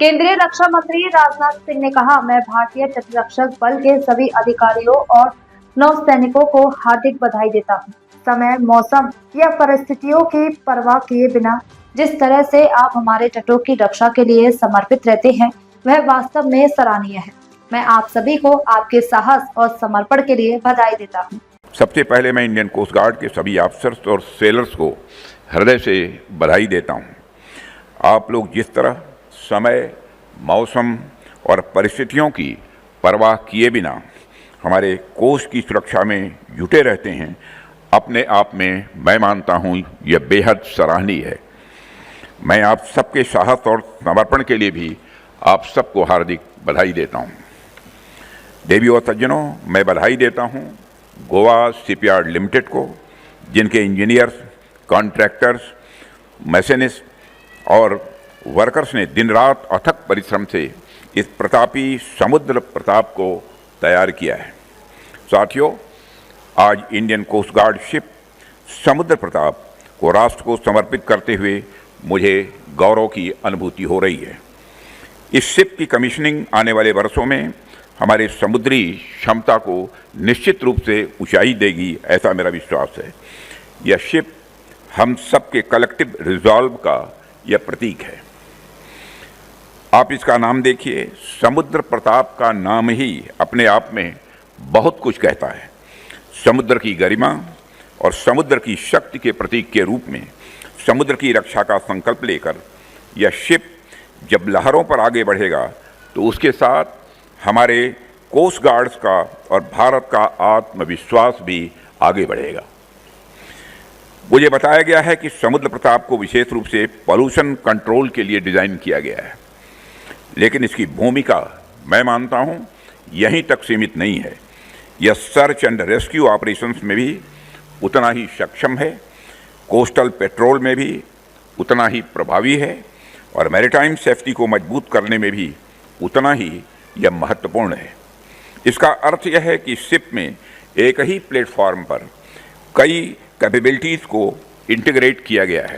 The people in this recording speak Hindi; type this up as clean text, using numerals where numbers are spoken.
केंद्रीय रक्षा मंत्री राजनाथ सिंह ने कहा, मैं भारतीय तटरक्षक बल के सभी अधिकारियों और नौसैनिकों को हार्दिक बधाई देता हूं। समय, मौसम या परिस्थितियों की परवाह किए बिना जिस तरह से आप हमारे तटों की रक्षा के लिए समर्पित रहते हैं, वह वास्तव में सराहनीय है। मैं आप सभी को आपके साहस और समर्पण के लिए बधाई देता हूं। सबसे पहले मैं इंडियन कोस्ट गार्ड के सभी ऑफिसर्स और सेलर्स को हृदय से बधाई देता हूं। आप लोग जिस तरह समय, मौसम और परिस्थितियों की परवाह किए बिना हमारे कोस्ट की सुरक्षा में जुटे रहते हैं, अपने आप में मैं मानता हूं यह बेहद सराहनीय है। मैं आप सबके साहस और समर्पण के लिए भी आप सबको हार्दिक बधाई देता हूं। देवियों और सज्जनों, मैं बधाई देता हूं गोवा शिपयार्ड लिमिटेड को, जिनके इंजीनियर्स, कॉन्ट्रैक्टर्स, मैकेनिस्ट और वर्कर्स ने दिन रात अथक परिश्रम से इस प्रतापी समुद्र प्रताप को तैयार किया है। साथियों, आज इंडियन कोस्ट गार्ड शिप समुद्र प्रताप को राष्ट्र को समर्पित करते हुए मुझे गौरव की अनुभूति हो रही है। इस शिप की कमीशनिंग आने वाले वर्षों में हमारे समुद्री क्षमता को निश्चित रूप से ऊंचाई देगी, ऐसा मेरा विश्वास है। यह शिप हम सबके कलेक्टिव रिजॉल्व का यह प्रतीक है। आप इसका नाम देखिए, समुद्र प्रताप का नाम ही अपने आप में बहुत कुछ कहता है। समुद्र की गरिमा और समुद्र की शक्ति के प्रतीक के रूप में समुद्र की रक्षा का संकल्प लेकर यह शिप जब लहरों पर आगे बढ़ेगा तो उसके साथ हमारे कोस्ट गार्ड्स का और भारत का आत्मविश्वास भी आगे बढ़ेगा। मुझे बताया गया है कि समुद्र प्रताप को विशेष रूप से पॉल्यूशन कंट्रोल के लिए डिजाइन किया गया है, लेकिन इसकी भूमिका मैं मानता हूं यहीं तक सीमित नहीं है। यह सर्च एंड रेस्क्यू ऑपरेशंस में भी उतना ही सक्षम है, कोस्टल पेट्रोल में भी उतना ही प्रभावी है और मैरीटाइम सेफ्टी को मजबूत करने में भी उतना ही यह महत्वपूर्ण है। इसका अर्थ यह है कि शिप में एक ही प्लेटफॉर्म पर कई कैपेबिलिटीज़ को इंटीग्रेट किया गया है।